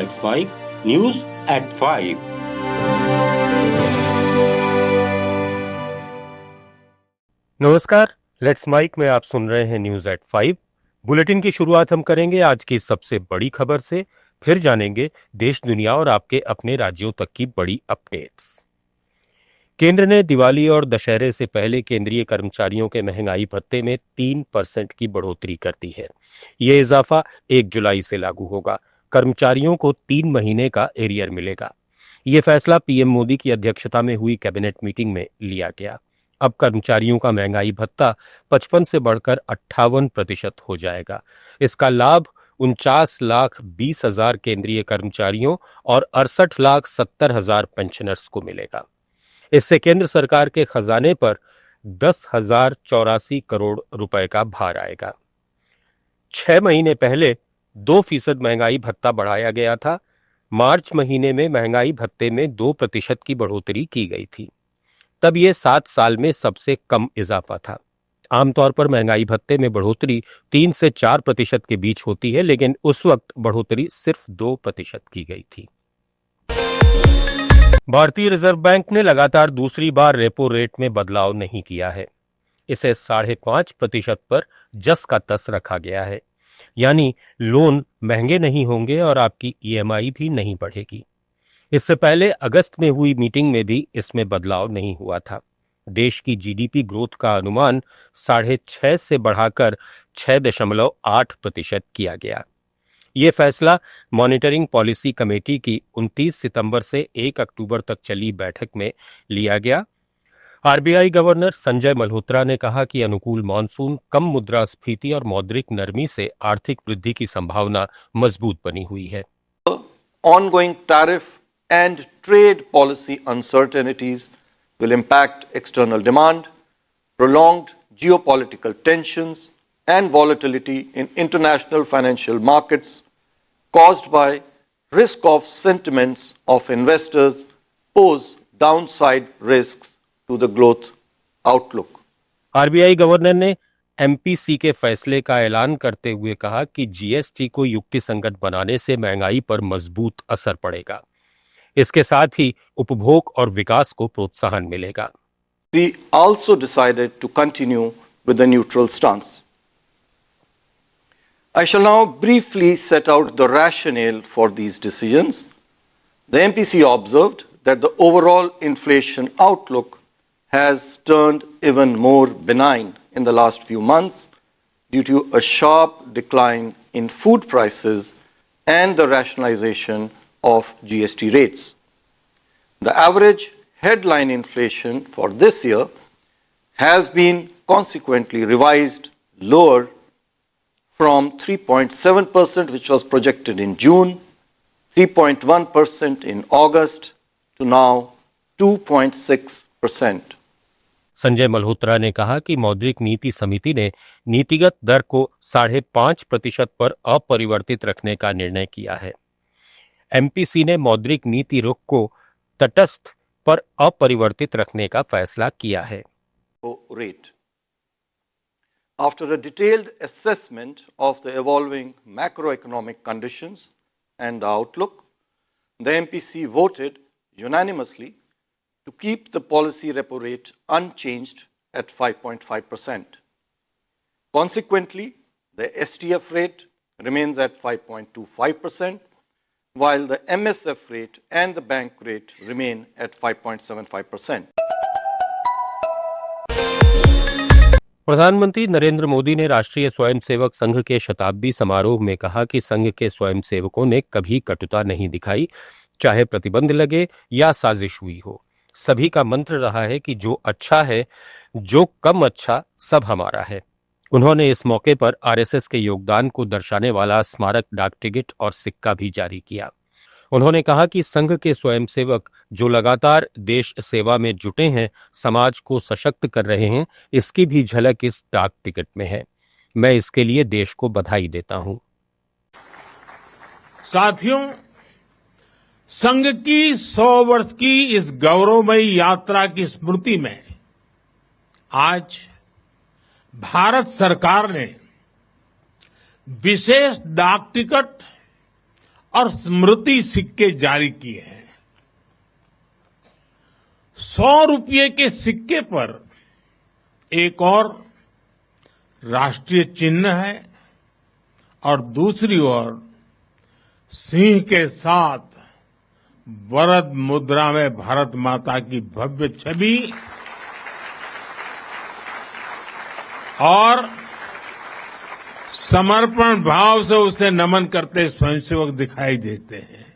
Let's Mike News at 5. नमस्कार, let's mic में आप सुन रहे हैं न्यूज एट 5। बुलेटिन की शुरुआत हम करेंगे आज की सबसे बड़ी खबर से, फिर जानेंगे देश दुनिया और आपके अपने राज्यों तक की बड़ी अपडेट्स। केंद्र ने दिवाली और दशहरे से पहले केंद्रीय कर्मचारियों के महंगाई भत्ते में 3% की बढ़ोतरी कर दी है। यह इजाफा 1 जुलाई से लागू होगा। कर्मचारियों को 3 महीने का एरियर मिलेगा। यह फैसला पीएम मोदी की अध्यक्षता में हुई कैबिनेट मीटिंग में लिया गया। अब कर्मचारियों का महंगाई भत्ता 55 से बढ़कर 58% हो जाएगा। इसका लाभ 49,20,000 केंद्रीय कर्मचारियों और 68,70,000 पेंशनर्स को मिलेगा। इससे केंद्र सरकार के खजाने पर 10,084 करोड़ रुपए का भार आएगा। 6 महीने पहले 2% महंगाई भत्ता बढ़ाया गया था। मार्च महीने में महंगाई भत्ते में 2% की बढ़ोतरी की गई थी। तब यह 7 साल में सबसे कम इजाफा था। आमतौर पर महंगाई भत्ते में बढ़ोतरी 3 से 4% के बीच होती है, लेकिन उस वक्त बढ़ोतरी सिर्फ 2% की गई थी। भारतीय रिजर्व बैंक ने लगातार दूसरी बार रेपो रेट में बदलाव नहीं किया है। इसे 5.5% पर जस का तस रखा गया है, यानी लोन महंगे नहीं होंगे और आपकी ईएमआई भी नहीं बढ़ेगी। इससे पहले अगस्त में हुई मीटिंग में भी इसमें बदलाव नहीं हुआ था। देश की जीडीपी ग्रोथ का अनुमान 6.5 से बढ़ाकर 6.8% किया गया। यह फैसला मॉनिटरिंग पॉलिसी कमेटी की 29 सितंबर से 1 अक्टूबर तक चली बैठक में लिया गया। आरबीआई गवर्नर संजय मल्होत्रा ने कहा कि अनुकूल मॉनसून, कम मुद्रास्फीति और मौद्रिक नरमी से आर्थिक वृद्धि की संभावना मजबूत बनी हुई है। Ongoing tariff and trade policy uncertainties will impact external demand. Prolonged geopolitical tensions and volatility in international financial markets caused by risk of sentiments of investors pose downside risks to the growth outlook. RBI governor ने MPC के फैसले का ऐलान करते हुए कहा कि GST को युक्तिसंगत बनाने से महंगाई पर मजबूत असर पड़ेगा। इसके साथ ही उपभोग और विकास को प्रोत्साहन मिलेगा। We also decided to continue with a neutral stance. I shall now briefly set out the rationale for these decisions. The MPC observed that the overall inflation outlook has turned even more benign in the last few months due to a sharp decline in food prices and the rationalization of GST rates. The average headline inflation for this year has been consequently revised lower from 3.7%, which was projected in June, 3.1% in August, to now 2.6%. Sanjay Malhotra ने कहा कि मौद्रिक नीति समिति ने नीतिगत दर को 5.5% पर अपरिवर्तित रखने का निर्णय किया है। एमपीसी ने मौद्रिक नीति रुख को तटस्थ पर अपरिवर्तित रखने का फैसला किया है। Rate. After a detailed assessment of the evolving macroeconomic conditions and the outlook, the MPC voted unanimously to keep the policy repo rate unchanged at 5.5%. Consequently, the STF rate remains at 5.25%, while the MSF rate and the bank rate remain at 5.75%. प्रधानमंत्री नरेंद्र मोदी ने राष्ट्रीय स्वयंसेवक संघ के शताब्दी समारोह में कहा कि संघ के स्वयंसेवकों ने कभी कटुता नहीं दिखाई, चाहे प्रतिबंध लगे या साजिश हुई हो। सभी का मंत्र रहा है कि जो अच्छा है, जो कम अच्छा, सब हमारा है। उन्होंने इस मौके पर आरएसएस के योगदान को दर्शाने वाला स्मारक डाक टिकट और सिक्का भी जारी किया। उन्होंने कहा कि संघ के स्वयंसेवक जो लगातार देश सेवा में जुटे हैं, समाज को सशक्त कर रहे हैं, इसकी भी झलक इस डाक टिकट में है। मैं इसके लिए देश को बधाई देता हूं। साथियों, संघ की 100 वर्ष की इस गौरवमयी यात्रा की स्मृति में आज भारत सरकार ने विशेष डाक टिकट और स्मृति सिक्के जारी किए हैं। 100 रुपये के सिक्के पर एक और राष्ट्रीय चिन्ह है और दूसरी ओर सिंह के साथ वरद मुद्रा में भारत माता की भव्य छवि और समर्पण भाव से उसे नमन करते स्वयंसेवक दिखाई देते हैं।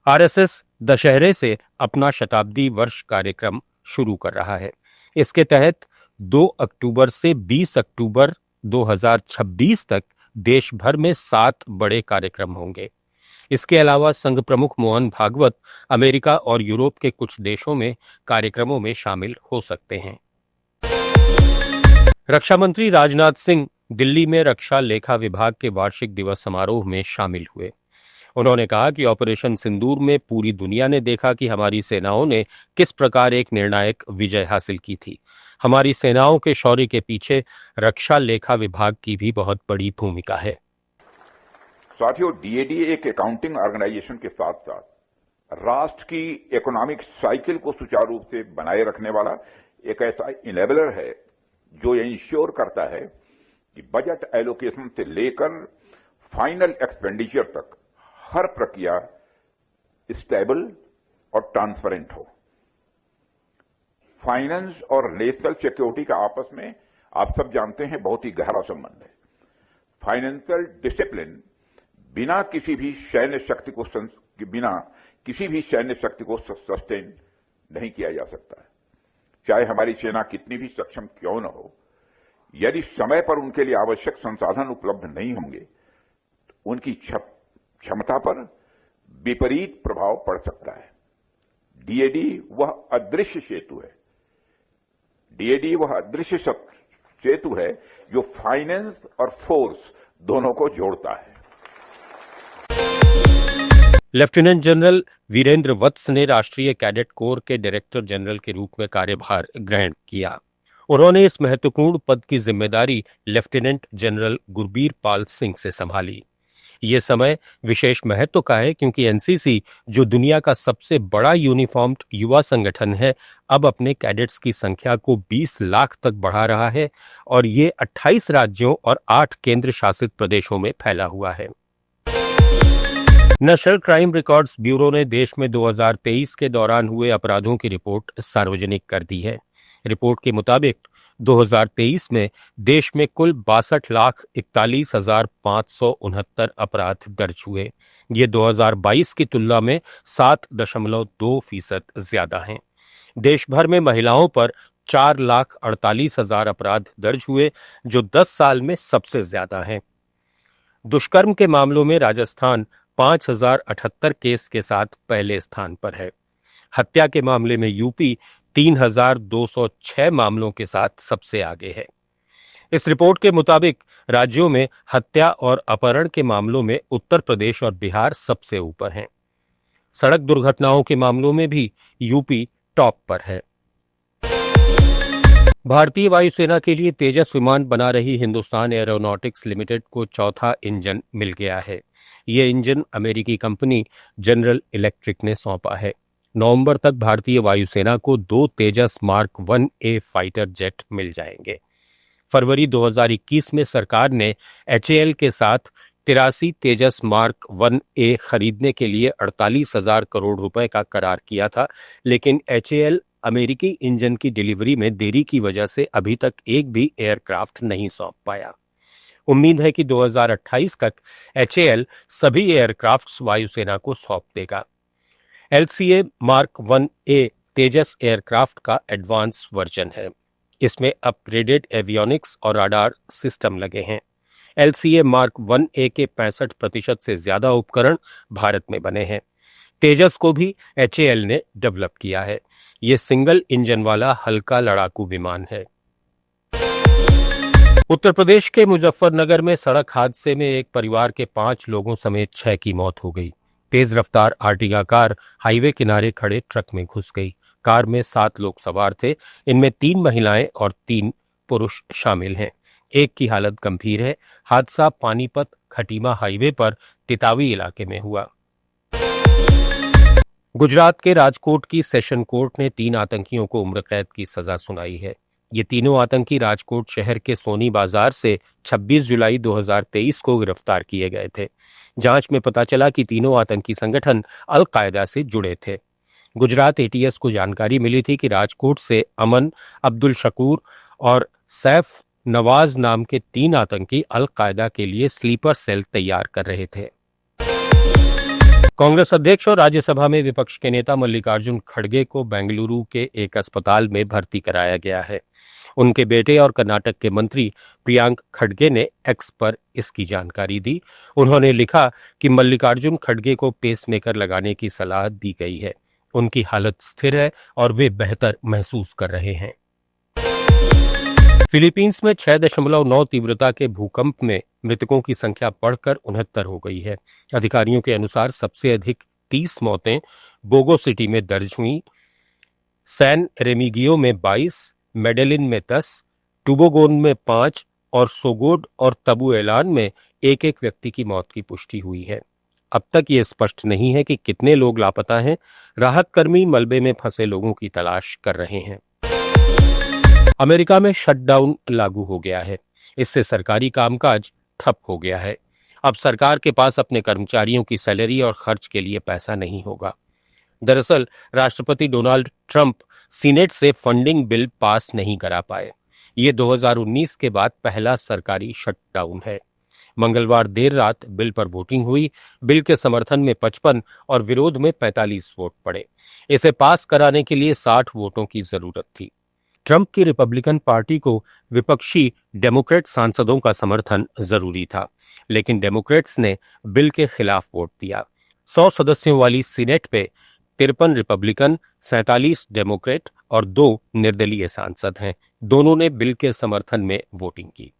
आरएसएस दशहरे से अपना शताब्दी वर्ष कार्यक्रम शुरू कर रहा है। इसके तहत 2 अक्टूबर से 20 अक्टूबर 2026 तक देश भर में 7 बड़े कार्यक्रम होंगे। इसके अलावा संघ प्रमुख मोहन भागवत अमेरिका और यूरोप के कुछ देशों में कार्यक्रमों में शामिल हो सकते हैं। रक्षा मंत्री राजनाथ सिंह दिल्ली में रक्षा लेखा विभाग के वार्षिक दिवस समारोह में शामिल हुए। उन्होंने कहा कि ऑपरेशन सिंदूर में पूरी दुनिया ने देखा कि हमारी सेनाओं ने किस प्रकार एक निर्णायक विजय हासिल की थी। हमारी सेनाओं के शौर्य के पीछे रक्षा लेखा विभाग की भी बहुत बड़ी भूमिका है। साथियों, डीएडी एक अकाउंटिंग ऑर्गेनाइजेशन के साथ साथ राष्ट्र की इकोनॉमिक साइकिल को सुचारू रूप से बनाए रखने वाला एक ऐसा इनेबलर है जो ये इंश्योर करता है कि बजट एलोकेशन से लेकर फाइनल एक्सपेंडिचर तक हर प्रक्रिया स्टेबल और ट्रांसपेरेंट हो। फाइनेंस और नेशनल सिक्योरिटी का आपस में आप सब जानते हैं बहुत ही गहरा संबंध है। फाइनेंशियल डिसिप्लिन बिना किसी भी सैन्य शक्ति को सस्टेन नहीं किया जा सकता है। चाहे हमारी सेना कितनी भी सक्षम क्यों न हो, यदि समय पर उनके लिए आवश्यक संसाधन उपलब्ध नहीं होंगे तो उनकी क्षमता पर विपरीत प्रभाव पड़ सकता है। डीएडी वह अदृश्य सेतु है। डीएडी वह अदृश्य सेतु है जो फाइनेंस और फोर्स दोनों को जोड़ता है। लेफ्टिनेंट जनरल वीरेंद्र वत्स ने राष्ट्रीय कैडेट कोर के डायरेक्टर जनरल के रूप में कार्यभार ग्रहण किया। उन्होंने इस महत्वपूर्ण पद की जिम्मेदारी लेफ्टिनेंट जनरल गुरबीर पाल सिंह से संभाली। ये समय विशेष महत्व का है क्योंकि एनसीसी, जो दुनिया का सबसे बड़ा यूनिफॉर्म्ड युवा संगठन है, अब अपने कैडेट्स की संख्या को 20 लाख तक बढ़ा रहा है और ये 28 राज्यों और 8 केंद्र शासित प्रदेशों में फैला हुआ है। नेशनल क्राइम रिकॉर्ड्स ब्यूरो ने देश में 2023 के दौरान हुए अपराधों की रिपोर्ट सार्वजनिक कर दी है। रिपोर्ट के मुताबिक 2023 में देश में कुल 62,41,569 अपराध दर्ज हुए। ये 2022 की तुलना में 7.2% ज्यादा हैं। देश भर में महिलाओं पर 4,48,000 अपराध दर्ज हुए, जो 10 साल में सबसे ज्यादा हैं। दुष्कर्म के मामलों में राजस्थान 5,078 केस के साथ पहले स्थान पर है। हत्या के मामले में यूपी 3,206 मामलों के साथ सबसे आगे है। इस रिपोर्ट के मुताबिक राज्यों में हत्या और अपहरण के मामलों में उत्तर प्रदेश और बिहार सबसे ऊपर हैं। सड़क दुर्घटनाओं के मामलों में भी यूपी टॉप पर है। भारतीय वायुसेना के लिए तेजस विमान बना रही हिंदुस्तान एरोनॉटिक्स लिमिटेड को चौथा इंजन मिल गया है। ये इंजन अमेरिकी कंपनी जनरल इलेक्ट्रिक ने सौंपा है। नवंबर तक भारतीय वायुसेना को 2 तेजस मार्क 1A फाइटर जेट मिल जाएंगे। फरवरी 2021 में सरकार ने HAL के साथ 83 तेजस मार्क 1A खरीदने के लिए 48,000 करोड़ रुपए का करार किया था, लेकिन HAL अमेरिकी इंजन की डिलीवरी में देरी की वजह से अभी तक एक भी एयरक्राफ्ट नहीं सौंप पाया। उम्मीद है कि 2028 तक HAL सभी एयरक्राफ्ट्स वायुसेना को सौंप देगा। LCA मार्क 1A तेजस एयरक्राफ्ट का एडवांस वर्जन है। इसमें अपग्रेडेड एवियोनिक्स और राडार सिस्टम लगे हैं। LCA मार्क 1A के 65% से ज्यादा उपकरण भारत में बने हैं। तेजस को भी HAL ने डेवलप किया है। ये सिंगल इंजन वाला हल्का लड़ाकू विमान है। उत्तर प्रदेश के मुजफ्फरनगर में सड़क हादसे में एक परिवार के 5 लोगों समेत 6 की मौत हो गई। तेज रफ्तार आर्टिगा कार हाईवे किनारे खड़े ट्रक में घुस गई। कार में 7 लोग सवार थे। इनमें 3 महिलाएं और 3 पुरुष शामिल हैं। एक की हालत गंभीर है। हादसा पानीपत खटीमा हाईवे पर तितावी इलाके में हुआ। गुजरात के राजकोट की सेशन कोर्ट ने 3 आतंकियों को उम्र कैद की सजा सुनाई है। ये तीनों आतंकी राजकोट शहर के सोनी बाजार से 26 जुलाई 2023 को गिरफ्तार किए गए थे। जांच में पता चला कि तीनों आतंकी संगठन अल कायदा से जुड़े थे। गुजरात एटीएस को जानकारी मिली थी कि राजकोट से अमन, अब्दुल शकूर और सैफ नवाज नाम के 3 आतंकी अल कायदा के लिए स्लीपर सेल तैयार कर रहे थे। कांग्रेस अध्यक्ष और राज्यसभा में विपक्ष के नेता मल्लिकार्जुन खड़गे को बेंगलुरु के एक अस्पताल में भर्ती कराया गया है। उनके बेटे और कर्नाटक के मंत्री प्रियांक खड़गे ने एक्स पर इसकी जानकारी दी। उन्होंने लिखा कि मल्लिकार्जुन खड़गे को पेसमेकर लगाने की सलाह दी गई है। उनकी हालत स्थिर है और वे बेहतर महसूस कर रहे हैं। फिलीपींस में 6.9 तीव्रता के भूकंप में मृतकों की संख्या बढ़कर 69 हो गई है। अधिकारियों के अनुसार सबसे अधिक 30 मौतें बोगो सिटी में दर्ज हुई। सैन रेमिगियो में 22, मेडेलिन में 10, टुबोगोन में 5 और सोगोड और तबू एलान में एक व्यक्ति की मौत की पुष्टि हुई है। अब तक ये स्पष्ट नहीं है कि कितने लोग लापता हैं। राहत कर्मी मलबे में फंसे लोगों की तलाश कर रहे हैं। अमेरिका में शटडाउन लागू हो गया है। इससे सरकारी कामकाज ठप हो गया है। अब सरकार के पास अपने कर्मचारियों की सैलरी और खर्च के लिए पैसा नहीं होगा। दरअसल राष्ट्रपति डोनाल्ड ट्रंप सीनेट से फंडिंग बिल पास नहीं करा पाए। ये 2019 के बाद पहला सरकारी शटडाउन है। मंगलवार देर रात बिल पर वोटिंग हुई। बिल के समर्थन में 55 और विरोध में 45 वोट पड़े। इसे पास कराने के लिए 60 वोटों की जरूरत थी। ट्रंप की रिपब्लिकन पार्टी को विपक्षी डेमोक्रेट सांसदों का समर्थन जरूरी था, लेकिन डेमोक्रेट्स ने बिल के खिलाफ वोट दिया। 100 सदस्यों वाली सीनेट पे 53 रिपब्लिकन, 47 डेमोक्रेट और 2 निर्दलीय सांसद हैं। दोनों ने बिल के समर्थन में वोटिंग की।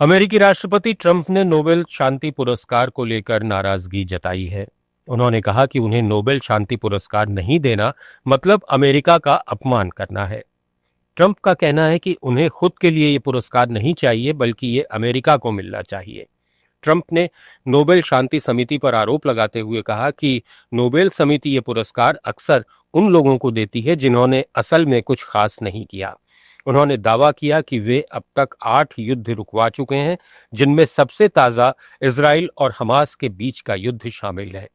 अमेरिकी राष्ट्रपति ट्रंप ने नोबेल शांति पुरस्कार को लेकर नाराजगी जताई है। उन्होंने कहा कि उन्हें नोबेल शांति पुरस्कार नहीं देना मतलब अमेरिका का अपमान करना है। ट्रंप का कहना है कि उन्हें खुद के लिए ये पुरस्कार नहीं चाहिए, बल्कि ये अमेरिका को मिलना चाहिए। ट्रंप ने नोबेल शांति समिति पर आरोप लगाते हुए कहा कि नोबेल समिति ये पुरस्कार अक्सर उन लोगों को देती है जिन्होंने असल में कुछ खास नहीं किया। उन्होंने दावा किया कि वे अब तक 8 युद्ध रुकवा चुके हैं, जिनमें सबसे ताजा इजराइल और हमास के बीच का युद्ध शामिल है।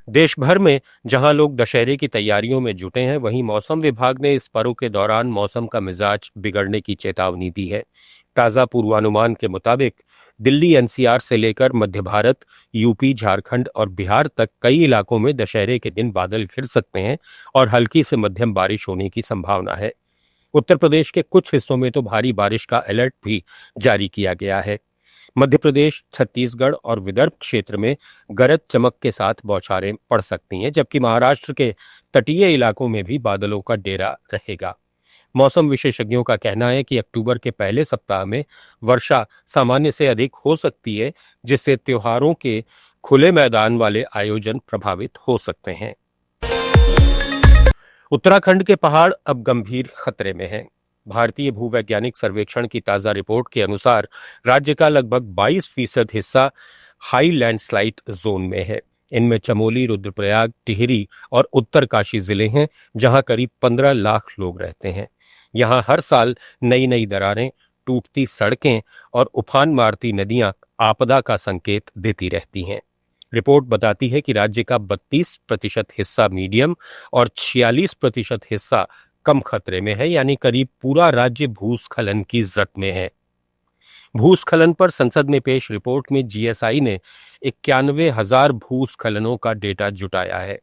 देश भर में जहां लोग दशहरे की तैयारियों में जुटे हैं, वहीं मौसम विभाग ने इस पर्व के दौरान मौसम का मिजाज बिगड़ने की चेतावनी दी है। ताजा पूर्वानुमान के मुताबिक दिल्ली एनसीआर से लेकर मध्य भारत, यूपी, झारखंड और बिहार तक कई इलाकों में दशहरे के दिन बादल घिर सकते हैं और हल्की से मध्यम बारिश होने की संभावना है। उत्तर प्रदेश के कुछ हिस्सों में तो भारी बारिश का अलर्ट भी जारी किया गया है। मध्य प्रदेश, छत्तीसगढ़ और विदर्भ क्षेत्र में गरज चमक के साथ बौछारें पड़ सकती हैं, जबकि महाराष्ट्र के तटीय इलाकों में भी बादलों का डेरा रहेगा। मौसम विशेषज्ञों का कहना है कि अक्टूबर के पहले सप्ताह में वर्षा सामान्य से अधिक हो सकती है, जिससे त्योहारों के खुले मैदान वाले आयोजन प्रभावित हो सकते हैं। उत्तराखंड के पहाड़ अब गंभीर खतरे में हैं। भारतीय भूवैज्ञानिक सर्वेक्षण की ताजा रिपोर्ट के अनुसार राज्य का लगभग 22% हिस्सा हाई लैंडस्लाइड जोन में है। इनमें चमोली, रुद्रप्रयाग, टिहरी और उत्तरकाशी जिले हैं, जहां करीब 15 लाख लोग रहते हैं। यहां हर साल नई नई दरारें, टूटती सड़कें और उफान मारती नदियां आपदा का संकेत देती रहती हैं। रिपोर्ट बताती है कि राज्य का 32% हिस्सा मीडियम और 46% हिस्सा कम खतरे में है, यानी करीब पूरा राज्य भूस्खलन की जद में है। भूस्खलन पर संसद में पेश रिपोर्ट में जीएसआई ने 91,000 भूस्खलनों का डेटा जुटाया है।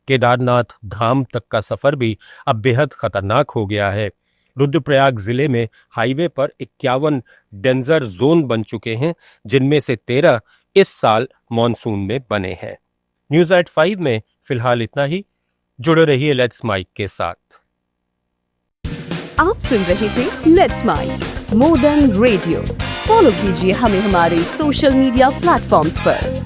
केदारनाथ धाम तक का सफर भी अब बेहद खतरनाक हो गया है। रुद्रप्रयाग जिले में हाईवे पर 51 डेंजर जोन बन चुके हैं, जिनमें से 13 इस साल मॉनसून में बने हैं। न्यूज एट 5 में फिलहाल इतना ही। जुड़े रहिए लेट्स माइक के साथ। आप सुन रहे थे let's mic more than radio. Follow कीजिए हमें हमारे सोशल मीडिया प्लेटफॉर्म्स पर।